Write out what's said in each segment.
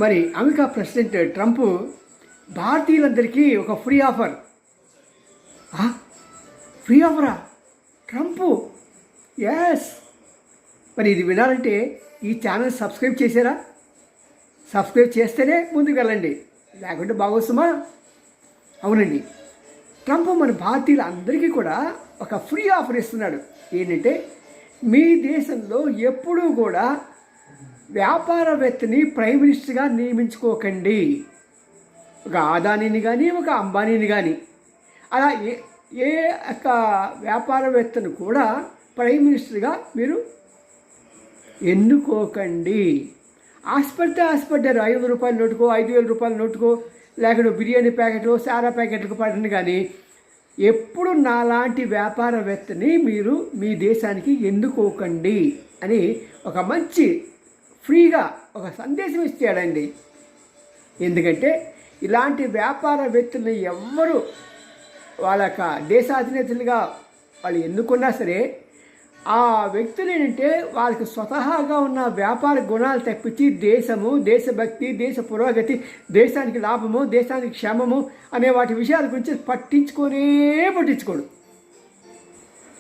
మరి America president Trump భారతీయులందరికీ ఒక ఫ్రీ ఆఫర్. ఫ్రీ ఆఫరా ట్రంప్? ఎస్. మరి ఇది వినాలంటే ఈ ఛానల్ సబ్స్క్రైబ్ చేశారా? సబ్స్క్రైబ్ చేస్తేనే ముందుకు వెళ్ళండి, లేకుంటే బాగోస్తుమా? అవునండి, ట్రంప్ మన భారతీయులందరికీ కూడా ఒక ఫ్రీ ఆఫర్ ఇస్తున్నాడు. ఏంటంటే, మీ దేశంలో ఎప్పుడూ కూడా వ్యాపారవేత్తని ప్రైమ్ మినిస్టర్గా నియమించుకోకండి. ఒక అదానీని కానీ ఒక అంబానీని కానీ అలా ఏ యొక్క వ్యాపారవేత్తను కూడా ప్రైమ్ మినిస్టర్గా మీరు ఎన్నుకోకండి. ఆశపడితే 500 రూపాయల నోటుకో 5,000 రూపాయల నోటుకో లేకపోతే బిర్యానీ ప్యాకెట్లు సారా ప్యాకెట్లకు పడండి, కానీ ఎప్పుడు నాలాంటి వ్యాపారవేత్తని మీరు మీ దేశానికి ఎన్నుకోకండి అని ఒక మంచి ఫ్రీగా ఒక సందేశం ఇచ్చాడండి. ఎందుకంటే ఇలాంటి వ్యాపారవేత్తల్ని ఎవ్వరు వాళ్ళ యొక్క దేశాధినేతలుగా వాళ్ళు ఎన్నుకున్నా సరే, ఆ వ్యక్తులు ఏంటంటే వాళ్ళకి స్వతహాగా ఉన్న వ్యాపార గుణాలు తప్పించి దేశము, దేశభక్తి, దేశ పురోగతి, దేశానికి లాభము, దేశానికి క్షేమము అనే వాటి విషయాల గురించి పట్టించుకోడు.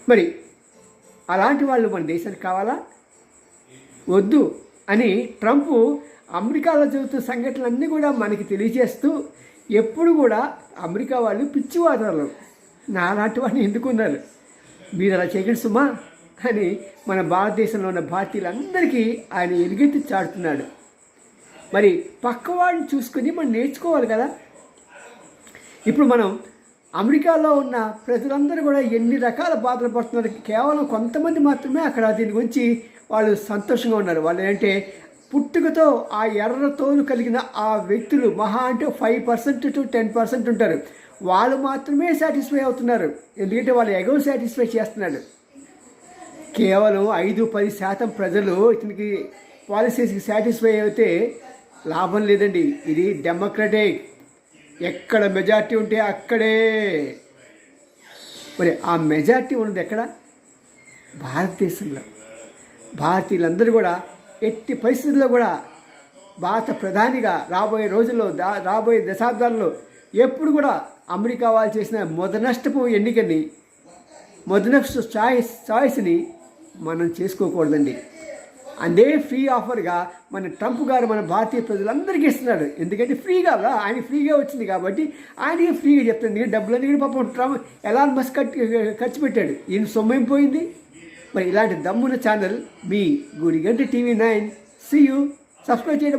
మరి అలాంటి వాళ్ళు మన దేశానికి కావాలా? వద్దు అని ట్రంప్ అమెరికాలో జరుగుతున్న సంఘటనలన్నీ కూడా మనకి తెలియజేస్తూ ఎప్పుడు కూడా అమెరికా వాళ్ళు పిచ్చివాదాలు నాలాంటి వాడిని ఎందుకున్నారు, మీరు అలా చేయకండి సుమా అని మన భారతదేశంలో ఉన్న భారతీయులందరికీ ఆయన ఎలుగెత్తి చాటుతున్నాడు. మరి పక్కవాడిని చూసుకొని మనం నేర్చుకోవాలి కదా. ఇప్పుడు మనం అమెరికాలో ఉన్న ప్రజలందరూ కూడా ఎన్ని రకాల బాధలు పడుతున్నారు, కేవలం కొంతమంది మాత్రమే అక్కడ దీని గురించి వాళ్ళు సంతోషంగా ఉన్నారు. వాళ్ళు ఏంటంటే పుట్టుకతో ఆ ఎర్ర తోలు కలిగిన ఆ వ్యక్తులు మహా అంటే 5% to 10% ఉంటారు. వాళ్ళు మాత్రమే సాటిస్ఫై అవుతున్నారు, ఎందుకంటే వాళ్ళు ఎగో సాటిస్ఫై చేస్తున్నాడు. కేవలం 5-10% ప్రజలు ఇతనికి పాలసీస్కి సాటిస్ఫై అయితే లాభం లేదండి. ఇది డెమోక్రటిక్, ఎక్కడ మెజార్టీ ఉంటే అక్కడే. మరి ఆ మెజార్టీ ఉన్నది ఎక్కడ? భారతదేశంలో. భారతీయులందరూ కూడా ఎట్టి పరిస్థితుల్లో కూడా భారత ప్రధానిగా రాబోయే రోజుల్లో రాబోయే దశాబ్దాల్లో ఎప్పుడు కూడా అమెరికా వాళ్ళు చేసిన మొదనష్టపు ఎన్నికని, మొదనష్ట చాయిస్ని మనం చేసుకోకూడదండి. అదే ఫ్రీ ఆఫర్గా మన ట్రంప్ గారు మన భారతీయ ప్రజలందరికీ ఇస్తున్నాడు. ఎందుకంటే ఫ్రీగా ఆయన ఫ్రీగా వచ్చింది కాబట్టి ఆయనకి ఫ్రీగా చెప్తాడు. ఎందుకంటే డబ్బులన్నీ కూడా పాపం ట్రంప్ ఎలాన్ మస్క్ ఖర్చు పెట్టాడు, ఈయన సొమ్మేం పోయింది. మరి ఇలాంటి దమ్మున ఛానల్ మీ గుడిగంటి TV9. See you. సబ్స్క్రైబ్ చేయడం